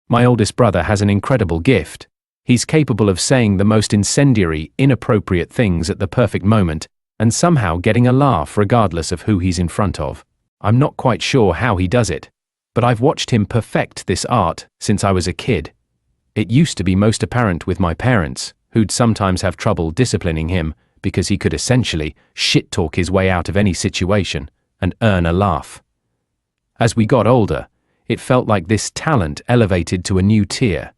My oldest brother has an incredible gift. He's capable of saying the most incendiary, inappropriate things at the perfect moment, and somehow getting a laugh regardless of who he's in front of. I'm not quite sure how he does it, but I've watched him perfect this art since I was a kid. It used to be most apparent with my parents, who'd sometimes have trouble disciplining him because he could essentially shit-talk his way out of any situation and earn a laugh. As we got older, it felt like this talent elevated to a new tier,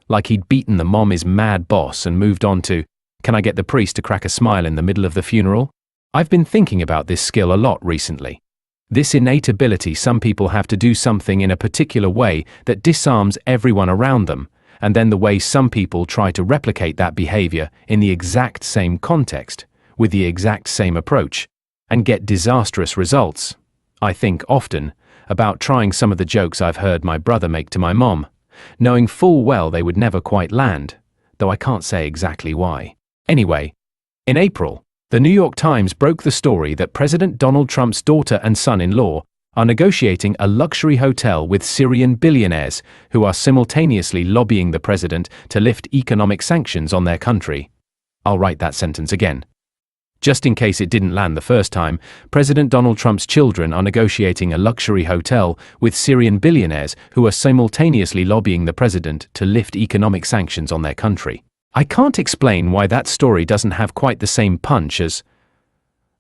like he'd beaten the mom is mad boss and moved on to, can I get the priest to crack a smile in the middle of the funeral? I've been thinking about this skill a lot recently. This innate ability some people have to do something in a particular way that disarms everyone around them, and then the way some people try to replicate that behavior in the exact same context, with the exact same approach, and get disastrous results. I think often about trying some of the jokes I've heard my brother make to my mom, knowing full well they would never quite land, though I can't say exactly why. Anyway, in April, the New York Times broke the story that President Donald Trump's daughter and son-in-law are negotiating a luxury hotel with Syrian billionaires who are simultaneously lobbying the president to lift economic sanctions on their country. I'll write that sentence again. Just in case it didn't land the first time, President Donald Trump's children are negotiating a luxury hotel with Syrian billionaires who are simultaneously lobbying the president to lift economic sanctions on their country. I can't explain why that story doesn't have quite the same punch as,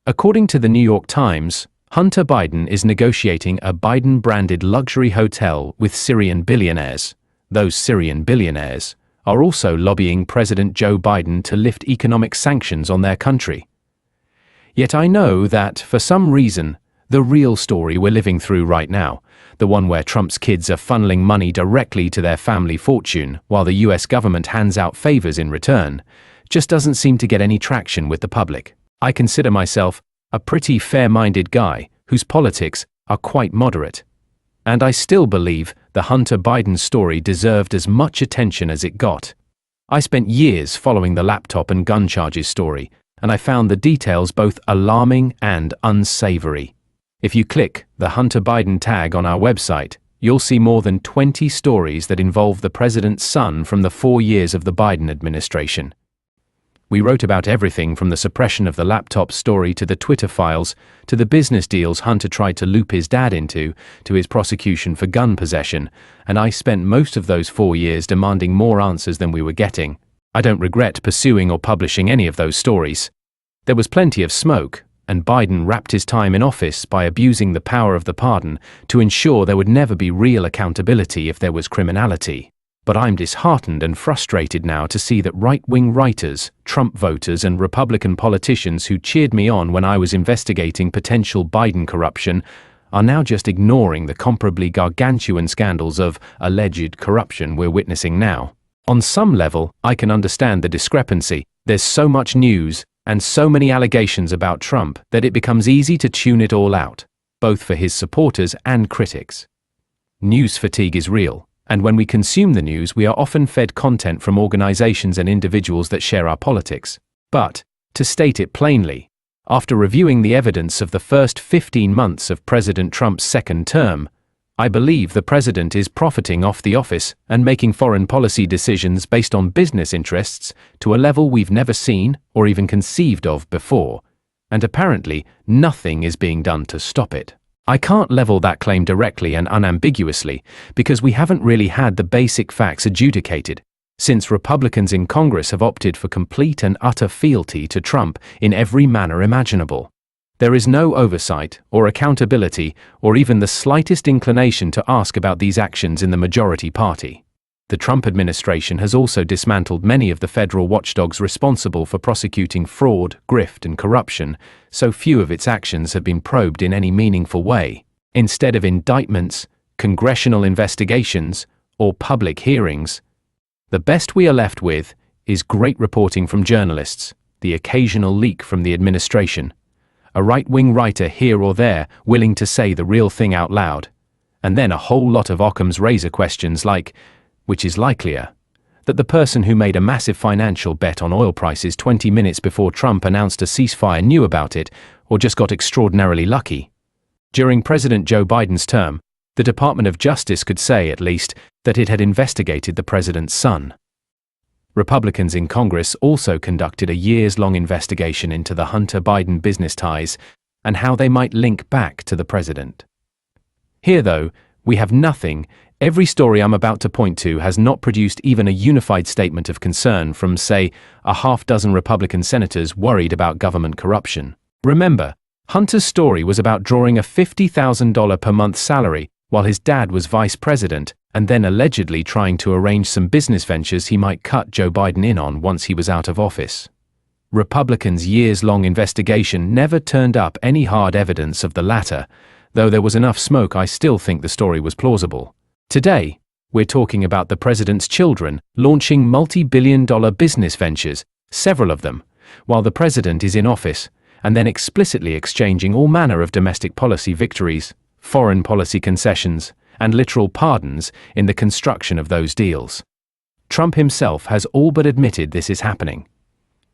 according to the New York Times, Hunter Biden is negotiating a Biden-branded luxury hotel with Syrian billionaires. Those Syrian billionaires are also lobbying President Joe Biden to lift economic sanctions on their country. Yet I know that, for some reason, the real story we're living through right now, the one where Trump's kids are funneling money directly to their family fortune while the US government hands out favors in return, just doesn't seem to get any traction with the public. I consider myself a pretty fair-minded guy whose politics are quite moderate. And I still believe the Hunter Biden story deserved as much attention as it got. I spent years following the laptop and gun charges story, and I found the details both alarming and unsavory. If you click the Hunter Biden tag on our website, you'll see more than 20 stories that involve the president's son from the 4 years of the Biden administration. We wrote about everything from the suppression of the laptop story to the Twitter files, to the business deals Hunter tried to loop his dad into, to his prosecution for gun possession, and I spent most of those 4 years demanding more answers than we were getting. I don't regret pursuing or publishing any of those stories. There was plenty of smoke, and Biden wrapped his time in office by abusing the power of the pardon to ensure there would never be real accountability if there was criminality. But I'm disheartened and frustrated now to see that right-wing writers, Trump voters, and Republican politicians who cheered me on when I was investigating potential Biden corruption are now just ignoring the comparably gargantuan scandals of alleged corruption we're witnessing now. On some level, I can understand the discrepancy. There's so much news and so many allegations about Trump that it becomes easy to tune it all out, both for his supporters and critics. News fatigue is real, and when we consume the news, we are often fed content from organizations and individuals that share our politics. But, to state it plainly, after reviewing the evidence of the first 15 months of President Trump's second term, I believe the president is profiting off the office and making foreign policy decisions based on business interests to a level we've never seen or even conceived of before, and apparently nothing is being done to stop it. I can't level that claim directly and unambiguously because we haven't really had the basic facts adjudicated, since Republicans in Congress have opted for complete and utter fealty to Trump in every manner imaginable. There is no oversight or accountability or even the slightest inclination to ask about these actions in the majority party. The Trump administration has also dismantled many of the federal watchdogs responsible for prosecuting fraud, grift, and corruption, so few of its actions have been probed in any meaningful way. Instead of indictments, congressional investigations, or public hearings, the best we are left with is great reporting from journalists, the occasional leak from the administration, a right-wing writer here or there willing to say the real thing out loud, and then a whole lot of Occam's razor questions like, which is likelier, that the person who made a massive financial bet on oil prices 20 minutes before Trump announced a ceasefire knew about it, or just got extraordinarily lucky. During President Joe Biden's term, The Department of Justice could say, at least, that it had investigated the president's son. Republicans in Congress also conducted a years-long investigation into the Hunter Biden business ties and how they might link back to the president. Here, though, we have nothing. Every story I'm about to point to has not produced even a unified statement of concern from, say, a half-dozen Republican senators worried about government corruption. Remember, Hunter's story was about drawing a $50,000 per month salary while his dad was vice president, and then allegedly trying to arrange some business ventures he might cut Joe Biden in on once he was out of office. Republicans' years-long investigation never turned up any hard evidence of the latter, though there was enough smoke. I still think the story was plausible. Today, we're talking about the president's children launching multi-billion-dollar business ventures, several of them, while the president is in office, and then explicitly exchanging all manner of domestic policy victories, foreign policy concessions, and literal pardons in the construction of those deals. Trump himself has all but admitted this is happening.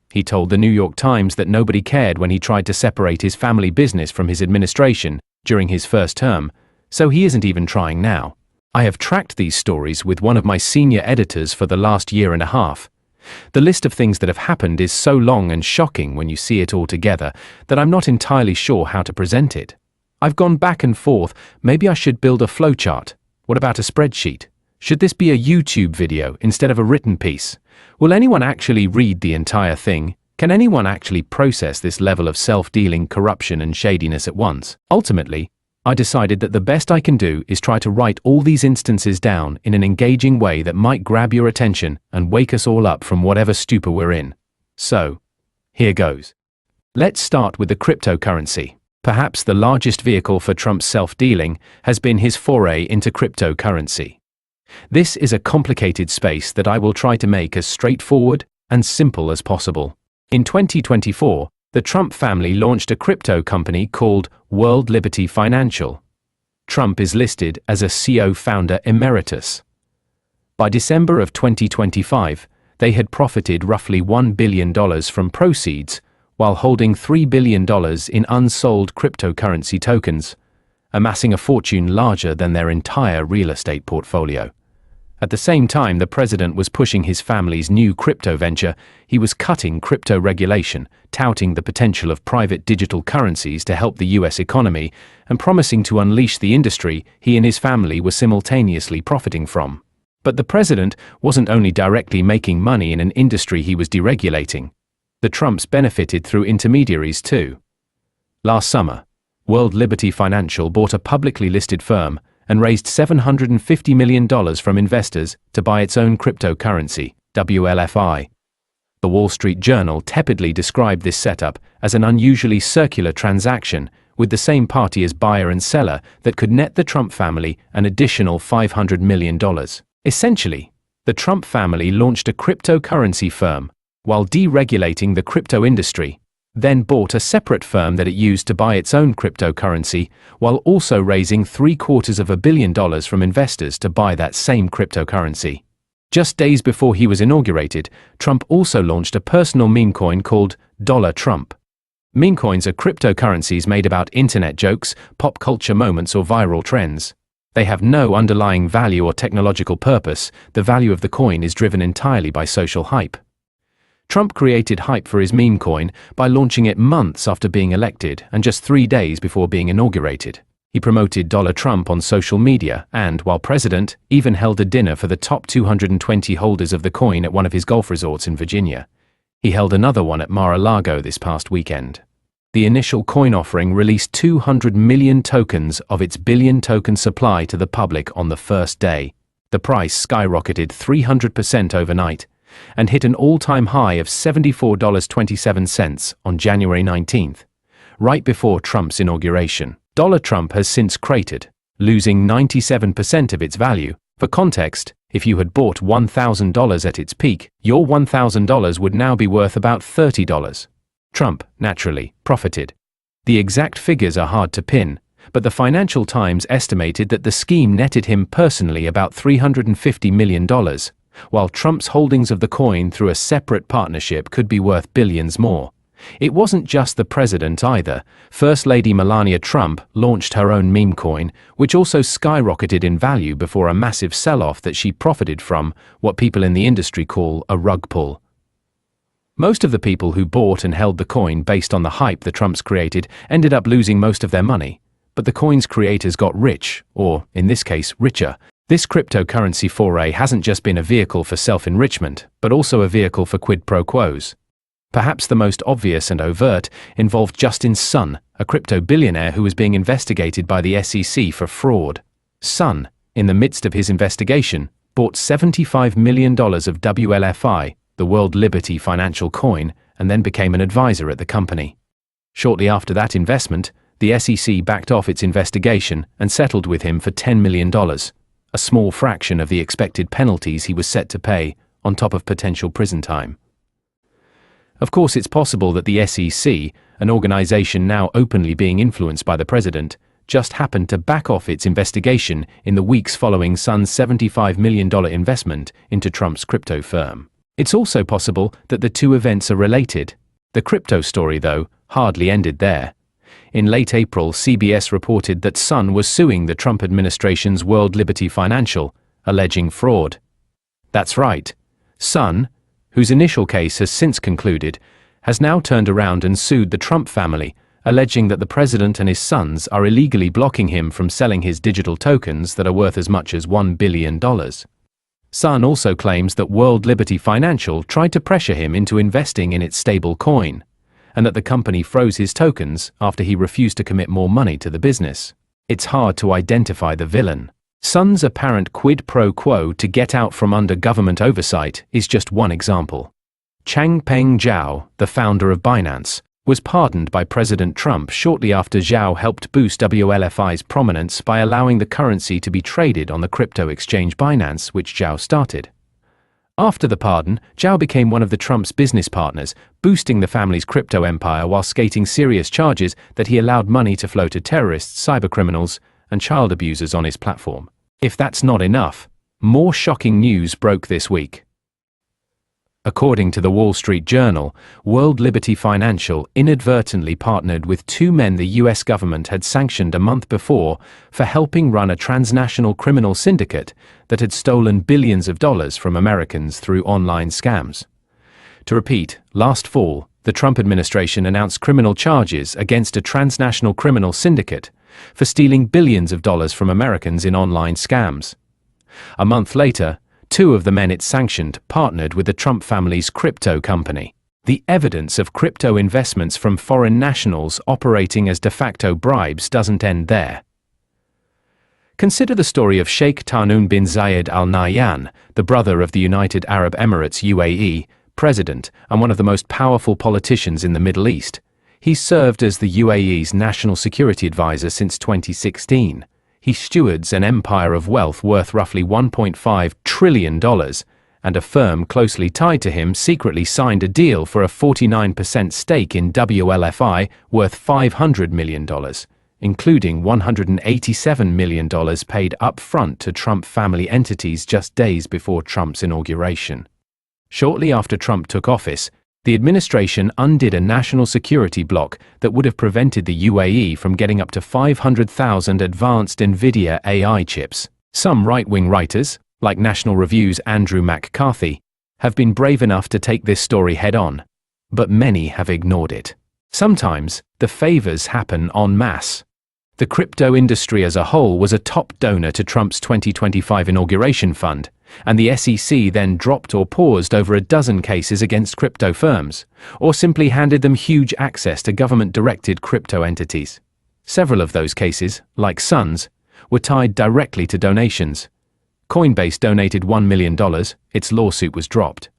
He told the New York Times that nobody cared when he tried to separate his family business from his administration during his first term, so he isn't even trying now. I have tracked these stories with one of my senior editors for the last year and a half. The list of things that have happened is so long and shocking when you see it all together that I'm not entirely sure how to present it. I've gone back and forth. Maybe I should build a flowchart. What about a spreadsheet? Should this be a YouTube video instead of a written piece? Will anyone actually read the entire thing? Can anyone actually process this level of self-dealing, corruption, and shadiness at once? Ultimately, I decided that the best I can do is try to write all these instances down in an engaging way that might grab your attention and wake us all up from whatever stupor we're in. So, here goes. Let's start with the cryptocurrency. Perhaps the largest vehicle for Trump's self-dealing has been his foray into cryptocurrency. This is a complicated space that I will try to make as straightforward and simple as possible. In 2024, the Trump family launched a crypto company called World Liberty Financial. Trump is listed as a CEO founder emeritus. By December of 2025, they had profited roughly $1 billion from proceeds, while holding $3 billion in unsold cryptocurrency tokens, amassing a fortune larger than their entire real estate portfolio. At the same time the president was pushing his family's new crypto venture, he was cutting crypto regulation, touting the potential of private digital currencies to help the US economy, and promising to unleash the industry he and his family were simultaneously profiting from. But the president wasn't only directly making money in an industry he was deregulating. The Trumps benefited through intermediaries too. Last summer, World Liberty Financial bought a publicly listed firm and raised $750 million from investors to buy its own cryptocurrency, WLFI. The Wall Street Journal tepidly described this setup as an unusually circular transaction with the same party as buyer and seller that could net the Trump family an additional $500 million. Essentially, the Trump family launched a cryptocurrency firm while deregulating the crypto industry, then bought a separate firm that it used to buy its own cryptocurrency, while also raising $750 million from investors to buy that same cryptocurrency. Just days before he was inaugurated, Trump also launched a personal meme coin called Dollar Trump. Meme coins are cryptocurrencies made about internet jokes, pop culture moments, or viral trends. They have no underlying value or technological purpose. The value of the coin is driven entirely by social hype. Trump created hype for his meme coin by launching it months after being elected and just 3 days before being inaugurated. He promoted Dollar Trump on social media and, while president, even held a dinner for the top 220 holders of the coin at one of his golf resorts in Virginia. He held another one at Mar-a-Lago this past weekend. The initial coin offering released 200 million tokens of its billion-token supply to the public on the first day. The price skyrocketed 300% overnight and hit an all-time high of $74.27 on January 19th, right before Trump's inauguration. Dollar Trump has since cratered, losing 97% of its value. For context, if you had bought $1,000 at its peak, your $1,000 would now be worth about $30. Trump, naturally, profited. The exact figures are hard to pin, but the Financial Times estimated that the scheme netted him personally about $350 million, while Trump's holdings of the coin through a separate partnership could be worth billions more. It wasn't just the president either. First Lady Melania Trump launched her own meme coin, which also skyrocketed in value before a massive sell-off that she profited from, what people in the industry call a rug pull. Most of the people who bought and held the coin based on the hype the Trumps created ended up losing most of their money, but the coin's creators got rich, or, in this case, richer. This cryptocurrency foray hasn't just been a vehicle for self-enrichment, but also a vehicle for quid pro quos. Perhaps the most obvious and overt involved Justin's son, a crypto billionaire who was being investigated by the SEC for fraud. Son, in the midst of his investigation, bought $75 million of WLFI, the World Liberty financial coin, and then became an advisor at the company. Shortly after that investment, the SEC backed off its investigation and settled with him for $10 million, a small fraction of the expected penalties he was set to pay, on top of potential prison time. Of course, it's possible that the SEC, an organization now openly being influenced by the president, just happened to back off its investigation in the weeks following Son's $75 million investment into Trump's crypto firm. It's also possible that the two events are related. The crypto story, though, hardly ended there. In late April, CBS reported that Son was suing the Trump administration's World Liberty Financial, alleging fraud. That's right. Son, whose initial case has since concluded, has now turned around and sued the Trump family, alleging that the president and his sons are illegally blocking him from selling his digital tokens that are worth as much as $1 billion. Son also claims that World Liberty Financial tried to pressure him into investing in its stable coin, and that the company froze his tokens after he refused to commit more money to the business. It's hard to identify the villain. Son's apparent quid pro quo to get out from under government oversight is just one example. Changpeng Zhao, the founder of Binance, was pardoned by President Trump shortly after Zhao helped boost WLFI's prominence by allowing the currency to be traded on the crypto exchange Binance, which Zhao started. After the pardon, Zhao became one of the Trump's business partners, boosting the family's crypto empire while skating serious charges that he allowed money to flow to terrorists, cybercriminals, and child abusers on his platform. If that's not enough, more shocking news broke this week. According to the Wall Street Journal, World Liberty Financial inadvertently partnered with two men the US government had sanctioned a month before for helping run a transnational criminal syndicate that had stolen billions of dollars from Americans through online scams. To repeat, last fall, the Trump administration announced criminal charges against a transnational criminal syndicate for stealing billions of dollars from Americans in online scams. A month later, two of the men it sanctioned partnered with the Trump family's crypto company. The evidence of crypto investments from foreign nationals operating as de facto bribes doesn't end there. Consider the story of Sheikh Tahnoun bin Zayed Al Nahyan, the brother of the United Arab Emirates UAE president and one of the most powerful politicians in the Middle East. He's served as the UAE's national security advisor since 2016. He stewards an empire of wealth worth roughly $1.5 trillion, and a firm closely tied to him secretly signed a deal for a 49% stake in WLFI worth $500 million, including $187 million paid up front to Trump family entities just days before Trump's inauguration. Shortly after Trump took office, the administration undid a national security block that would have prevented the UAE from getting up to 500,000 advanced NVIDIA AI chips. Some right-wing writers, like National Review's Andrew McCarthy, have been brave enough to take this story head-on, but many have ignored it. Sometimes, the favors happen en masse. The crypto industry as a whole was a top donor to Trump's 2025 inauguration fund, and the SEC then dropped or paused over a dozen cases against crypto firms, or simply handed them huge access to government-directed crypto entities. Several of those cases, like Son's, were tied directly to donations. Coinbase donated $1 million, its lawsuit was dropped.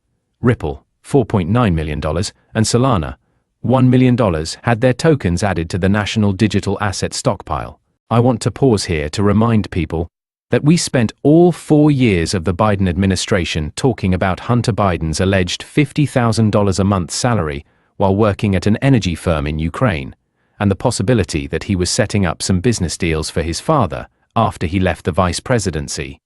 Ripple, $4.9 million, and Solana, $1 million, had their tokens added to the National Digital Asset Stockpile. I want to pause here to remind people that we spent all 4 years of the Biden administration talking about Hunter Biden's alleged $50,000 a month salary while working at an energy firm in Ukraine, and the possibility that he was setting up some business deals for his father after he left the vice presidency.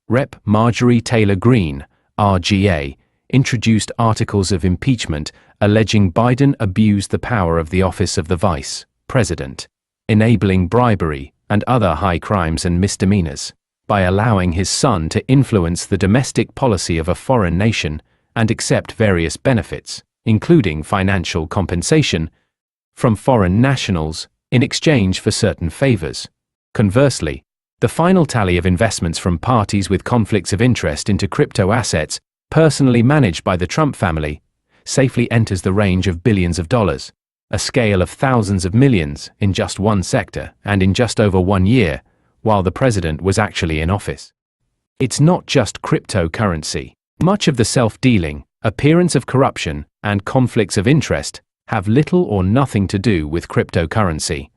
Rep. Marjorie Taylor Greene, RGA, introduced articles of impeachment alleging Biden abused the power of the office of the vice president, enabling bribery and other high crimes and misdemeanors, by allowing his son to influence the domestic policy of a foreign nation and accept various benefits, including financial compensation, from foreign nationals in exchange for certain favors. Conversely, the final tally of investments from parties with conflicts of interest into crypto assets personally managed by the Trump family safely enters the range of billions of dollars, a scale of thousands of millions in just one sector and in just over 1 year, while the president was actually in office. It's not just cryptocurrency. Much of the self-dealing, appearance of corruption, and conflicts of interest have little or nothing to do with cryptocurrency.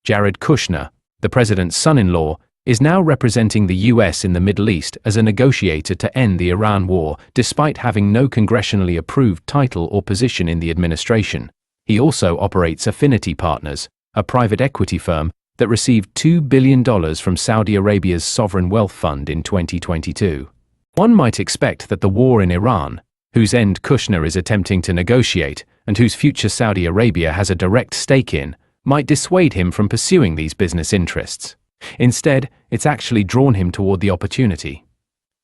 Jared Kushner, the president's son-in-law, is now representing the US in the Middle East as a negotiator to end the Iran war, despite having no congressionally approved title or position in the administration. He also operates Affinity Partners, a private equity firm that received $2 billion from Saudi Arabia's sovereign wealth fund in 2022. One might expect that the war in Iran, whose end Kushner is attempting to negotiate and whose future Saudi Arabia has a direct stake in, might dissuade him from pursuing these business interests. Instead, it's actually drawn him toward the opportunity.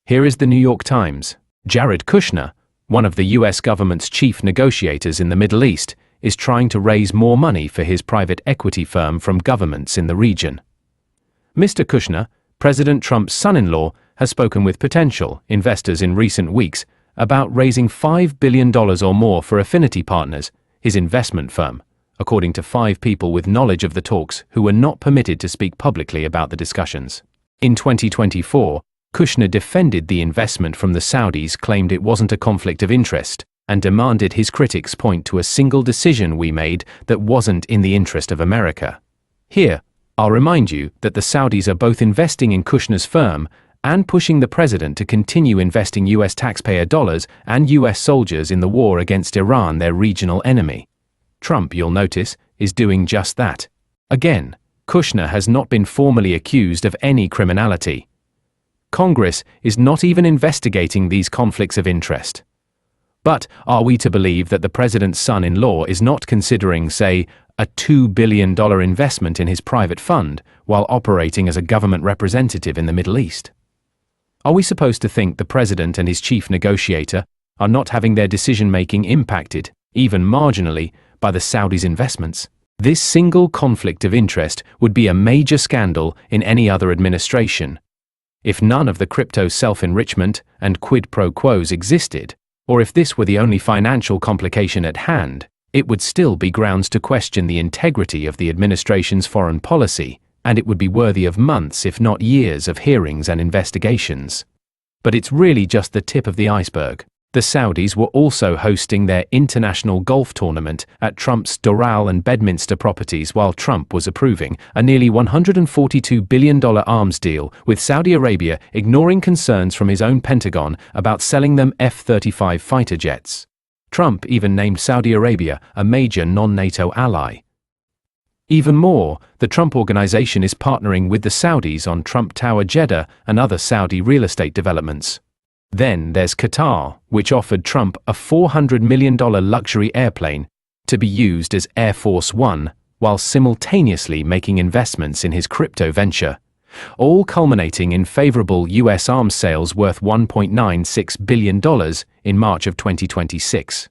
Here is the New York Times. Jared Kushner, one of the US government's chief negotiators in the Middle East, is trying to raise more money for his private equity firm from governments in the region. Mr. Kushner, President Trump's son-in-law, has spoken with potential investors in recent weeks about raising $5 billion or more for Affinity Partners, his investment firm, according to 5 people with knowledge of the talks who were not permitted to speak publicly about the discussions. In 2024, Kushner defended the investment from the Saudis, claimed it wasn't a conflict of interest, and demanded his critics point to a single decision we made that wasn't in the interest of America. Here, I'll remind you that the Saudis are both investing in Kushner's firm and pushing the president to continue investing US taxpayer dollars and US soldiers in the war against Iran, their regional enemy. Trump, you'll notice, is doing just that. Again, Kushner has not been formally accused of any criminality. Congress is not even investigating these conflicts of interest. But are we to believe that the president's son-in-law is not considering, say, a $2 billion investment in his private fund while operating as a government representative in the Middle East? Are we supposed to think the president and his chief negotiator are not having their decision-making impacted, even marginally, by the Saudis' investments? This single conflict of interest would be a major scandal in any other administration. If none of the crypto self-enrichment and quid pro quos existed, or if this were the only financial complication at hand, it would still be grounds to question the integrity of the administration's foreign policy, and it would be worthy of months if not years of hearings and investigations. But it's really just the tip of the iceberg. The Saudis were also hosting their international golf tournament at Trump's Doral and Bedminster properties while Trump was approving a nearly $142 billion arms deal with Saudi Arabia, ignoring concerns from his own Pentagon about selling them F-35 fighter jets. Trump even named Saudi Arabia a major non-NATO ally. Even more, the Trump Organization is partnering with the Saudis on Trump Tower Jeddah and other Saudi real estate developments. Then there's Qatar, which offered Trump a $400 million luxury airplane to be used as Air Force One, while simultaneously making investments in his crypto venture, all culminating in favorable US arms sales worth $1.96 billion in March of 2026.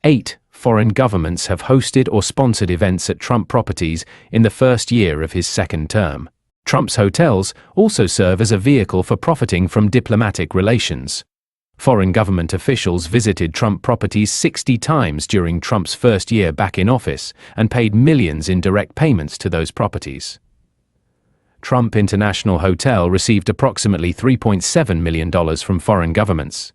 8 foreign governments have hosted or sponsored events at Trump properties in the first year of his second term. Trump's hotels also serve as a vehicle for profiting from diplomatic relations. Foreign government officials visited Trump properties 60 times during Trump's first year back in office and paid millions in direct payments to those properties. Trump International Hotel received approximately $3.7 million from foreign governments.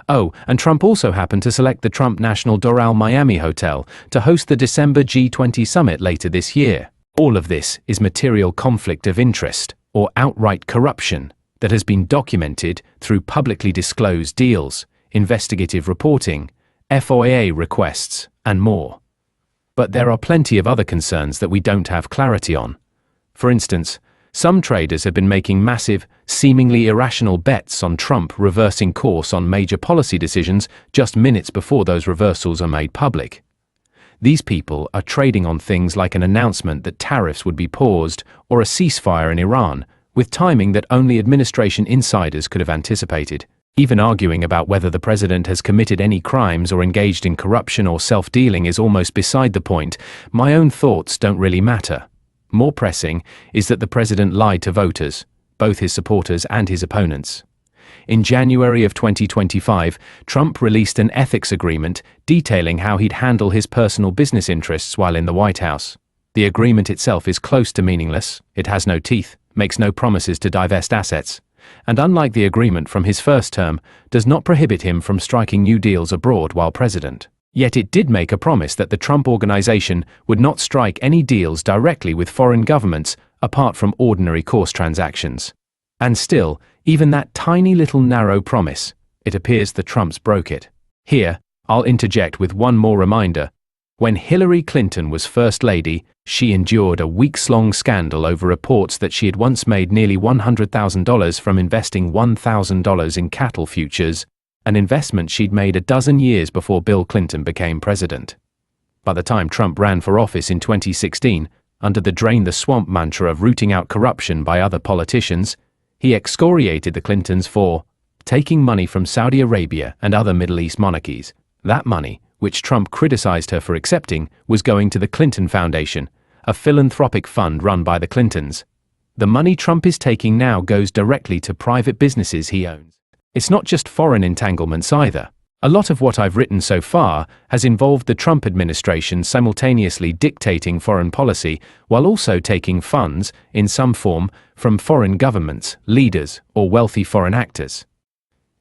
Oh, and Trump also happened to select the Trump National Doral Miami Hotel to host the December G20 summit later this year. All of this is material conflict of interest, or outright corruption, that has been documented through publicly disclosed deals, investigative reporting, FOIA requests, and more. But there are plenty of other concerns that we don't have clarity on. For instance, Some traders have been making massive, seemingly irrational bets on Trump reversing course on major policy decisions just minutes before those reversals are made public. These people are trading on things like an announcement that tariffs would be paused or a ceasefire in Iran, with timing that only administration insiders could have anticipated. Even arguing about whether the president has committed any crimes or engaged in corruption or self-dealing is almost beside the point. My own thoughts don't really matter. More pressing is that the president lied to voters, both his supporters and his opponents. In January of 2025, Trump released an ethics agreement detailing how he'd handle his personal business interests while in the White House. The agreement itself is close to meaningless, it has no teeth, makes no promises to divest assets, and unlike the agreement from his first term, does not prohibit him from striking new deals abroad while president. Yet it did make a promise that the Trump Organization would not strike any deals directly with foreign governments apart from ordinary course transactions. And still, even that tiny little narrow promise, it appears the Trumps broke it. Here, I'll interject with one more reminder. When Hillary Clinton was First Lady, she endured a weeks-long scandal over reports that she had once made nearly $100,000 from investing $1,000 in cattle futures, an investment she'd made a dozen years before Bill Clinton became president. By the time Trump ran for office in 2016, under the drain the swamp mantra of rooting out corruption by other politicians, he excoriated the Clintons for taking money from Saudi Arabia and other Middle East monarchies. That money, which Trump criticized her for accepting, was going to the Clinton Foundation, a philanthropic fund run by the Clintons. The money Trump is taking now goes directly to private businesses he owns. It's not just foreign entanglements either. A lot of what I've written so far has involved the Trump administration simultaneously dictating foreign policy while also taking funds, in some form, from foreign governments, leaders, or wealthy foreign actors.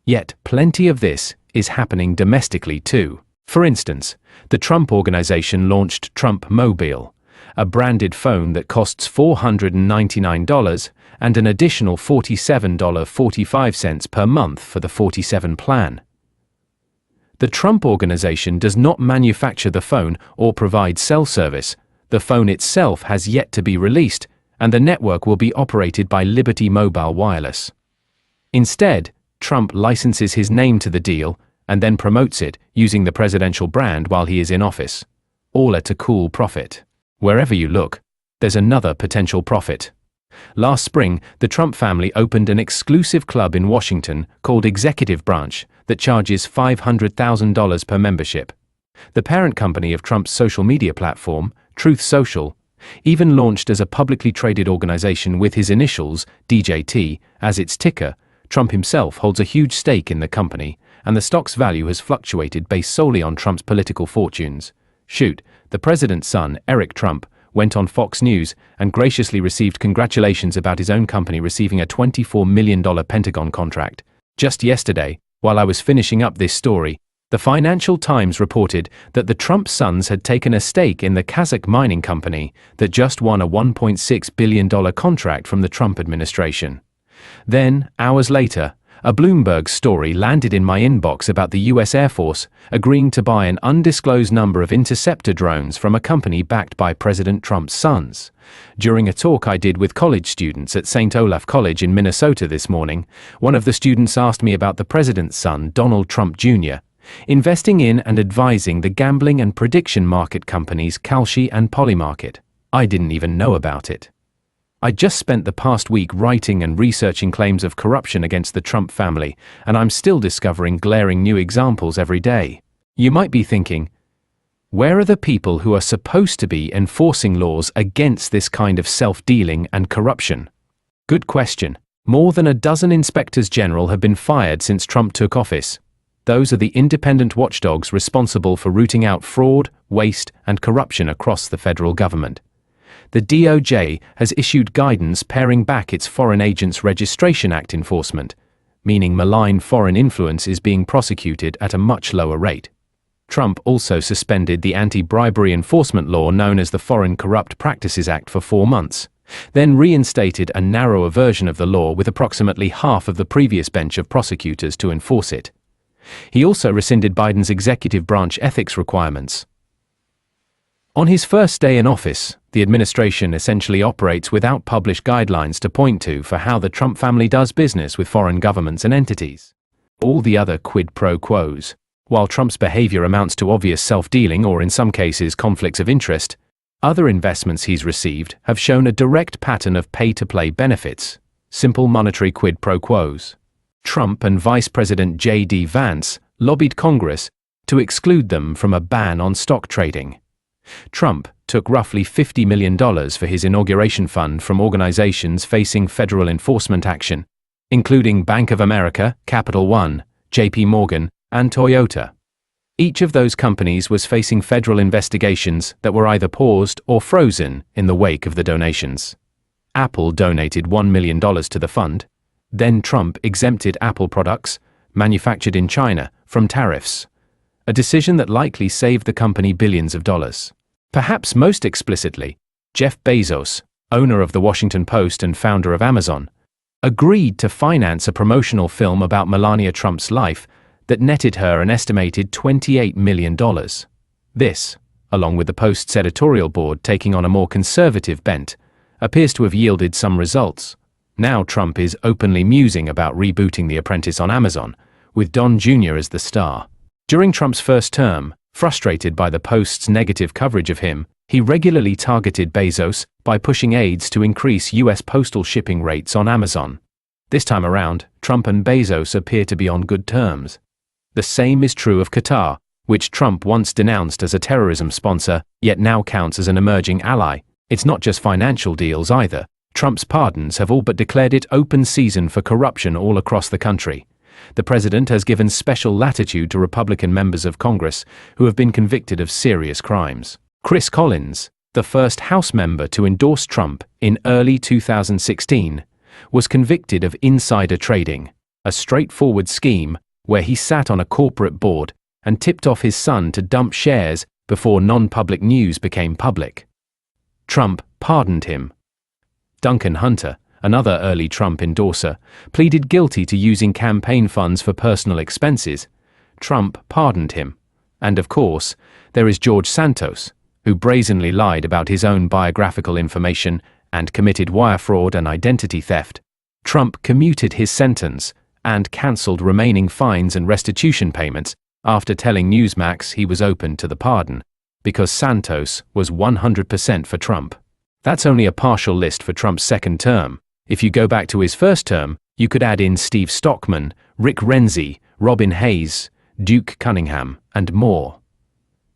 Yet, plenty of this is happening domestically too. For instance, the Trump Organization launched Trump Mobile, a branded phone that costs $499 and an additional $47.45 per month for the 47 plan. The Trump Organization does not manufacture the phone or provide cell service. The phone itself has yet to be released, and the network will be operated by Liberty Mobile Wireless. Instead, Trump licenses his name to the deal and then promotes it using the presidential brand while he is in office, all at a cool profit. Wherever you look, there's another potential profit. Last spring, the Trump family opened an exclusive club in Washington called Executive Branch that charges $500,000 per membership. The parent company of Trump's social media platform, Truth Social, even launched as a publicly traded organization with his initials, DJT, as its ticker. Trump himself holds a huge stake in the company, and the stock's value has fluctuated based solely on Trump's political fortunes. Shoot, the president's son, Eric Trump, went on Fox News and graciously received congratulations about his own company receiving a $24 million Pentagon contract. Just yesterday, while I was finishing up this story, the Financial Times reported that the Trump sons had taken a stake in the Kazakh mining company that just won a $1.6 billion contract from the Trump administration. Then, hours later, a Bloomberg story landed in my inbox about the US Air Force agreeing to buy an undisclosed number of interceptor drones from a company backed by President Trump's sons. During a talk I did with college students at St. Olaf College in Minnesota this morning, one of the students asked me about the president's son, Donald Trump Jr., investing in and advising the gambling and prediction market companies Kalshi and Polymarket. I didn't even know about it. I just spent the past week writing and researching claims of corruption against the Trump family, and I'm still discovering glaring new examples every day. You might be thinking, where are the people who are supposed to be enforcing laws against this kind of self-dealing and corruption? Good question. More than a dozen inspectors general have been fired since Trump took office. Those are the independent watchdogs responsible for rooting out fraud, waste, and corruption across the federal government. The DOJ has issued guidance paring back its Foreign Agents Registration Act enforcement, meaning malign foreign influence is being prosecuted at a much lower rate. Trump also suspended the anti-bribery enforcement law known as the Foreign Corrupt Practices Act for 4 months, then reinstated a narrower version of the law with approximately half of the previous bench of prosecutors to enforce it. He also rescinded Biden's executive branch ethics requirements. On his first day in office, The administration essentially operates without published guidelines to point to for how the Trump family does business with foreign governments and entities. All the other quid pro quos. While Trump's behavior amounts to obvious self-dealing or in some cases conflicts of interest, other investments he's received have shown a direct pattern of pay-to-play benefits, simple monetary quid pro quos. Trump and Vice President J.D. Vance lobbied Congress to exclude them from a ban on stock trading. Trump took roughly $50 million for his inauguration fund from organizations facing federal enforcement action, including Bank of America, Capital One, J.P. Morgan, and Toyota. Each of those companies was facing federal investigations that were either paused or frozen in the wake of the donations. Apple donated $1 million to the fund. Then Trump exempted Apple products, manufactured in China, from tariffs, a decision that likely saved the company billions of dollars. Perhaps most explicitly, Jeff Bezos, owner of the Washington Post and founder of Amazon, agreed to finance a promotional film about Melania Trump's life that netted her an estimated $28 million. This, along with the Post's editorial board taking on a more conservative bent, appears to have yielded some results. Now Trump is openly musing about rebooting The Apprentice on Amazon, with Don Jr. as the star. During Trump's first term, frustrated by the Post's negative coverage of him, he regularly targeted Bezos by pushing aides to increase U.S. postal shipping rates on Amazon. This time around, Trump and Bezos appear to be on good terms. The same is true of Qatar, which Trump once denounced as a terrorism sponsor, yet now counts as an emerging ally. It's not just financial deals either. Trump's pardons have all but declared it open season for corruption all across the country. The president has given special latitude to Republican members of Congress who have been convicted of serious crimes. Chris Collins, the first House member to endorse Trump in early 2016, was convicted of insider trading, a straightforward scheme where he sat on a corporate board and tipped off his son to dump shares before non-public news became public. Trump pardoned him. Duncan Hunter, another early Trump endorser, pleaded guilty to using campaign funds for personal expenses. Trump pardoned him. And of course, there is George Santos, who brazenly lied about his own biographical information and committed wire fraud and identity theft. Trump commuted his sentence and cancelled remaining fines and restitution payments after telling Newsmax he was open to the pardon, because Santos was 100% for Trump. That's only a partial list for Trump's second term. If you go back to his first term, you could add in Steve Stockman, Rick Renzi, Robin Hayes, Duke Cunningham, and more.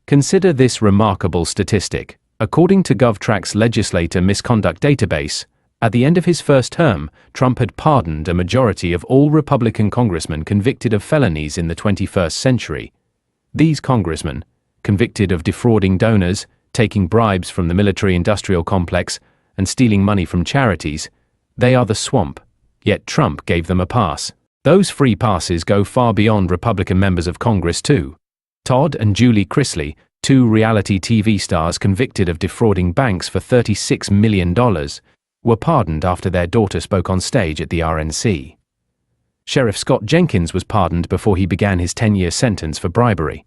Consider this remarkable statistic. According to GovTrack's legislator misconduct database, at the end of his first term, Trump had pardoned a majority of all Republican congressmen convicted of felonies in the 21st century. These congressmen, convicted of defrauding donors, taking bribes from the military-industrial complex, and stealing money from charities, they are the swamp, yet Trump gave them a pass. Those free passes go far beyond Republican members of Congress too. Todd and Julie Chrisley, two reality TV stars convicted of defrauding banks for $36 million, were pardoned after their daughter spoke on stage at the RNC. Sheriff Scott Jenkins was pardoned before he began his 10-year sentence for bribery.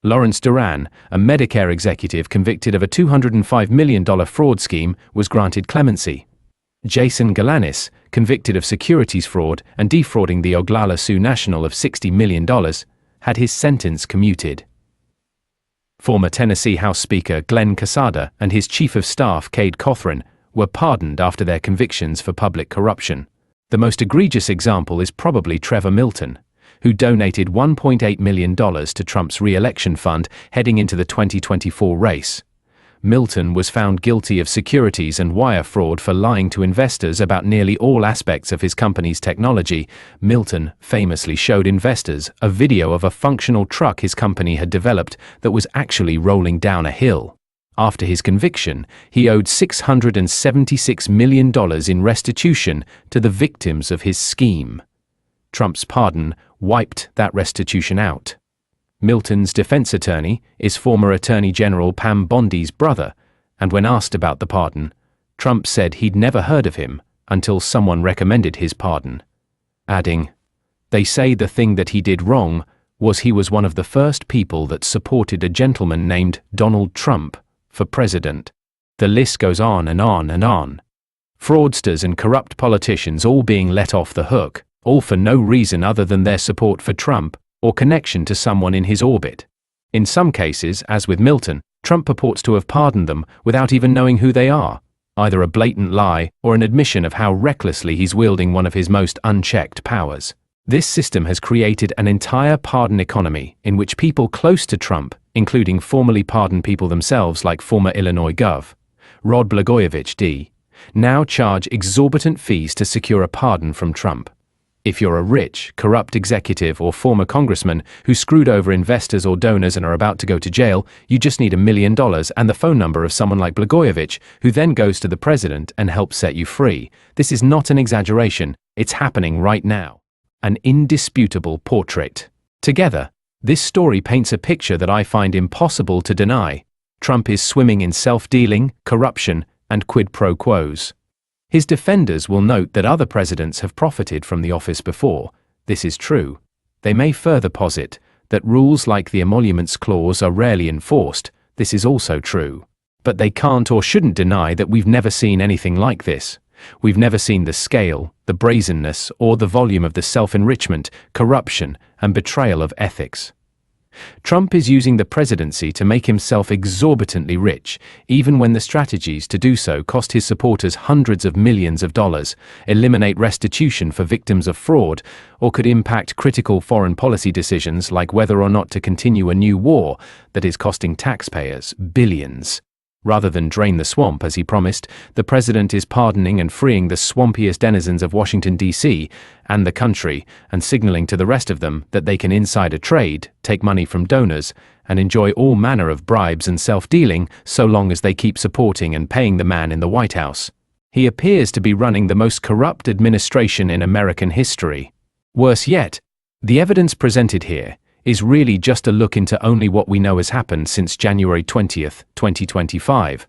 Lawrence Duran, a Medicare executive convicted of a $205 million fraud scheme, was granted clemency. Jason Galanis, convicted of securities fraud and defrauding the Oglala Sioux National of $60 million, had his sentence commuted. Former Tennessee House Speaker Glenn Casada and his Chief of Staff Cade Cothran were pardoned after their convictions for public corruption. The most egregious example is probably Trevor Milton, who donated $1.8 million to Trump's re-election fund heading into the 2024 race. Milton was found guilty of securities and wire fraud for lying to investors about nearly all aspects of his company's technology. Milton famously showed investors a video of a functional truck his company had developed that was actually rolling down a hill. After his conviction, he owed $676 million in restitution to the victims of his scheme. Trump's pardon wiped that restitution out. Milton's defense attorney is former Attorney General Pam Bondi's brother, and when asked about the pardon, Trump said he'd never heard of him until someone recommended his pardon, adding, "They say the thing that he did wrong was he was one of the first people that supported a gentleman named Donald Trump for president." The list goes on and on and on. Fraudsters and corrupt politicians all being let off the hook, all for no reason other than their support for Trump or connection to someone in his orbit. In some cases, as with Milton, Trump purports to have pardoned them without even knowing who they are, either a blatant lie or an admission of how recklessly he's wielding one of his most unchecked powers. This system has created an entire pardon economy in which people close to Trump, including formerly pardoned people themselves like former Illinois Gov. Rod Blagojevich D., now charge exorbitant fees to secure a pardon from Trump. If you're a rich, corrupt executive or former congressman who screwed over investors or donors and are about to go to jail, you just need $1 million and the phone number of someone like Blagojevich, who then goes to the president and helps set you free. This is not an exaggeration, it's happening right now. An indisputable portrait. Together, this story paints a picture that I find impossible to deny. Trump is swimming in self-dealing, corruption, and quid pro quos. His defenders will note that other presidents have profited from the office before. This is true. They may further posit that rules like the emoluments clause are rarely enforced. This is also true. But they can't or shouldn't deny that we've never seen anything like this. We've never seen the scale, the brazenness, or the volume of the self-enrichment, corruption, and betrayal of ethics. Trump is using the presidency to make himself exorbitantly rich, even when the strategies to do so cost his supporters hundreds of millions of dollars, eliminate restitution for victims of fraud, or could impact critical foreign policy decisions like whether or not to continue a new war that is costing taxpayers billions. Rather than drain the swamp as he promised, the president is pardoning and freeing the swampiest denizens of Washington, D.C. and the country, and signaling to the rest of them that they can insider trade, take money from donors, and enjoy all manner of bribes and self-dealing so long as they keep supporting and paying the man in the White House. He appears to be running the most corrupt administration in American history. Worse yet, the evidence presented here is really just a look into only what we know has happened since January 20th, 2025.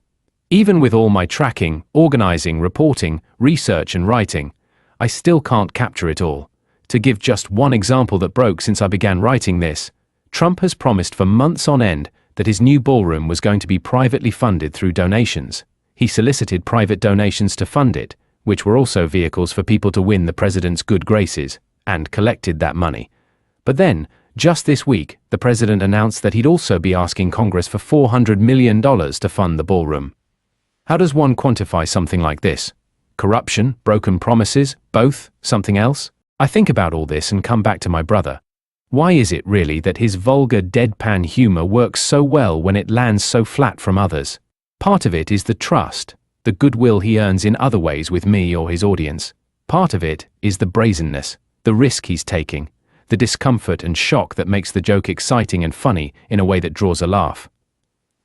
Even with all my tracking, organizing, reporting, research and writing, I still can't capture it all. To give just one example that broke since I began writing this, Trump has promised for months on end that his new ballroom was going to be privately funded through donations. He solicited private donations to fund it, which were also vehicles for people to win the president's good graces, and collected that money. But then, just this week, the president announced that he'd also be asking Congress for $400 million to fund the ballroom. How does one quantify something like this? Corruption, broken promises, both, something else? I think about all this and come back to my brother. Why is it really that his vulgar deadpan humor works so well when it lands so flat from others? Part of it is the trust, the goodwill he earns in other ways with me or his audience. Part of it is the brazenness, the risk he's taking, the discomfort and shock that makes the joke exciting and funny in a way that draws a laugh.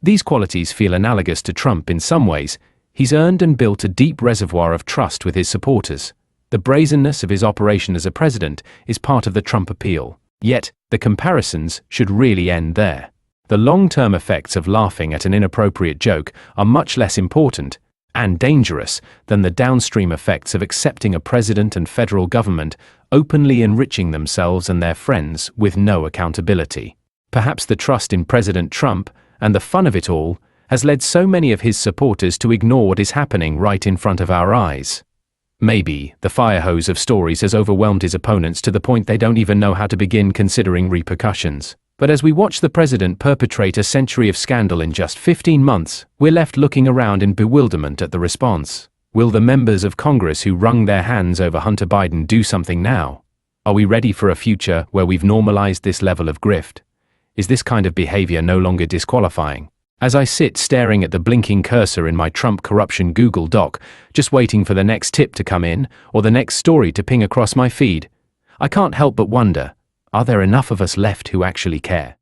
These qualities feel analogous to Trump in some ways. He's earned and built a deep reservoir of trust with his supporters. The brazenness of his operation as a president is part of the Trump appeal. Yet, the comparisons should really end there. The long-term effects of laughing at an inappropriate joke are much less important and dangerous than the downstream effects of accepting a president and federal government openly enriching themselves and their friends with no accountability. Perhaps the trust in President Trump and the fun of it all has led so many of his supporters to ignore what is happening right in front of our eyes. Maybe the fire hose of stories has overwhelmed his opponents to the point they don't even know how to begin considering repercussions. But as we watch the president perpetrate a century of scandal in just 15 months, we're left looking around in bewilderment at the response. Will the members of Congress who wrung their hands over Hunter Biden do something now? Are we ready for a future where we've normalized this level of grift? Is this kind of behavior no longer disqualifying? As I sit staring at the blinking cursor in my Trump corruption Google Doc, just waiting for the next tip to come in or the next story to ping across my feed, I can't help but wonder, are there enough of us left who actually care?